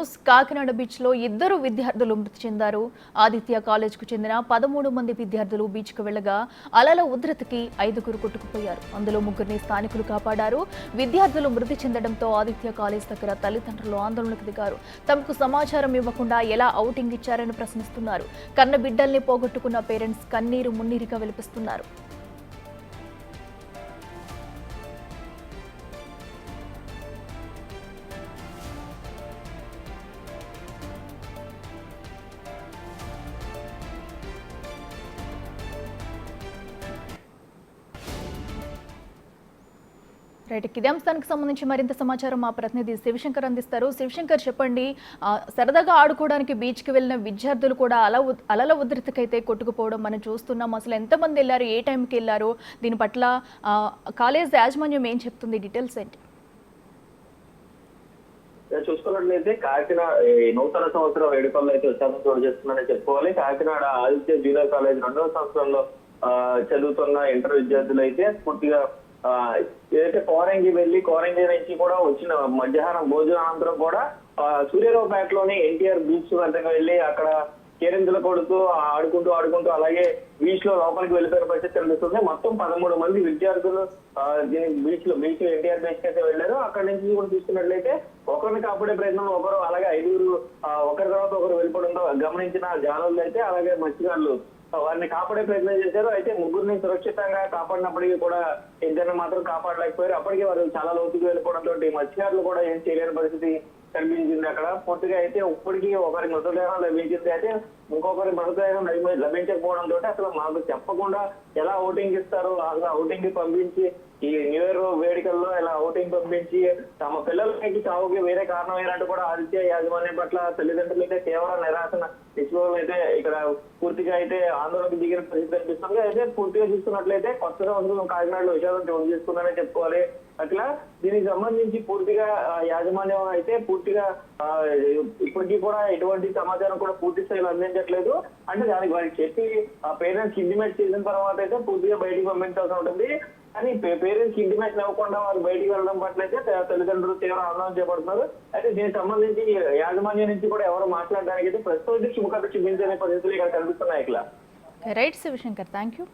News. Kakinada beach లో ఇద్దరు విద్యార్థులు మృతి చెందారు. ఆదిత్య కాలేజ్ కు చెందిన 13 మంది విద్యార్థులు బీచ్ కు వెళ్లగా అలల ఉధృతికి 5గురు కొట్టుకుపోయారు. అందులో 3గురిని స్థానికులు కాపాడారు. విద్యార్థులు మృతి చెందడంతో ఆదిత్య కాలేజ్ దగ్గర తల్లిదండ్రులు ఆందోళనకు దిగారు. తమకు సమాచారం ఇవ్వకుండా ఎలా ఔటింగ్ ఇచ్చారని ప్రశ్నిస్తున్నారు. కన్న బిడ్డల్ని పోగొట్టుకున్న పేరెంట్స్ కన్నీరు మున్నీరుగా విలపిస్తున్నారు. రైట్, ఇదే అంశానికి సంబంధించి మరింత సమాచారం మా ప్రతినిధి శివశంకర్ అందిస్తారు. శివశంకర్, చెప్పండి, సరదాగా ఆడుకోవడానికి బీచ్కి వెళ్ళిన విద్యార్థులు కూడా అలల ఉధృతికైతే కొట్టుకుపోవడం మనం చూస్తున్నాం. అసలు ఎంతమంది వెళ్ళారు, ఏ టైంకి వెళ్ళారు, దీని పట్ల కాలేజ్ యాజమాన్యం ఏం చెప్తుంది, డీటెయిల్స్ ఏంటి? చూసుకున్నట్లయితే కాకినాడ నూతన సంవత్సరం వేడుకల్లో అయితే ఉత్సాహం చోటు చేస్తుందని చెప్పుకోవాలి. కాకినాడ ఆదిత్య జూనియర్ కాలేజ్ 2వ సంవత్సరంలో చదువుతున్న ఇంటర్ విద్యార్థులు అయితే పూర్తిగా ఏదైతే కోరంగి వెళ్లి కోరంగి నుంచి కూడా వచ్చిన మధ్యాహ్నం భోజనం అనంతరం కూడా సూర్యారావుపేటలోని ఎన్టీఆర్ బీచ్ వద్దకు వెళ్లి అక్కడ కేరింతలు కొడుతూ ఆడుకుంటూ అలాగే బీచ్ లో లోపలికి వెళ్ళిపోయిన పరిస్థితి కనిపిస్తుంది. మొత్తం 13 మంది విద్యార్థులు బీచ్ లో ఎన్టీఆర్ బీచ్ అయితే వెళ్లారు. అక్కడ నుంచి కూడా చూసుకున్నట్లయితే ఒకరిని కాపాడే ప్రయత్నంలో ఒకరు, అలాగే 5గురు ఒకరి తర్వాత ఒకరు వెళ్ళిపోవడంతో గమనించిన జానులు అయితే అలాగే మత్స్యకారులు వారిని కాపాడే ప్రయత్నం చేశారు. అయితే 3గురిని సురక్షితంగా కాపాడినప్పటికీ కూడా ఇద్దరిని మాత్రం కాపాడలేకపోయారు. అప్పటికే వారు చాలా లోతుకు వెళ్ళిపోవడంతో మత్స్యకారులు కూడా ఏం చేయలేని పరిస్థితి కనిపించింది. అక్కడ పూర్తిగా అయితే ఇప్పటికీ ఒకరి మృతదేహం లభించింది. అయితే ఇంకొకరి మృతదేహం లభించకపోవడంతో అసలు మాకు చెప్పకుండా ఎలా ఔటింగ్ ఇస్తారు, అసలు ఔటింగ్ కి పంపించి ఈ న్యూ ఇయర్ వేడుకల్లో ఇలా ఔటింగ్ పంపించి తమ పిల్లలకి చావుకి వేరే కారణం అయినట్టు కూడా ఆదిత్య యాజమాన్యం పట్ల తల్లిదండ్రులు అయితే తీవ్ర నిరాశన నిశ్చితం అయితే ఇక్కడ పూర్తిగా అయితే ఆందోళనకు దిగిన పరిస్థితి కనిపిస్తుంది. అయితే పూర్తిగా చూస్తున్నట్లయితే కొత్త సంవత్సరం కాకినాడలో విషయాలను చోటు చేసుకుందని చెప్పుకోవాలి. అట్లా దీనికి సంబంధించి పూర్తిగా యాజమాన్యం అయితే పూర్తిగా ఇప్పటికీ కూడా ఎటువంటి సమాచారం కూడా పూర్తి స్థాయిలో అందించట్లేదు. అంటే దానికి వారికి చెప్పి పేరెంట్స్ ఇంటిమేట్ చేసిన తర్వాత అయితే పూర్తిగా బయటికి పంపించాల్సి ఉంటుంది. కానీ పేరెంట్స్ ఇంటిమేషన్ ఇవ్వకుండా వారు బయటికి వెళ్ళడం పట్ల అయితే తల్లిదండ్రులు తీవ్ర ఆందోళన చేపడుతున్నారు. అయితే దీనికి సంబంధించి యాజమాన్యం నుంచి కూడా ఎవరు మాట్లాడడానికి అయితే ప్రస్తుతం శుభకథ చూపించే పరిస్థితులు ఇక్కడ కనిపిస్తున్నాయి. ఇక్కడ రైట్ శివశంకర్, థ్యాంక్ యూ.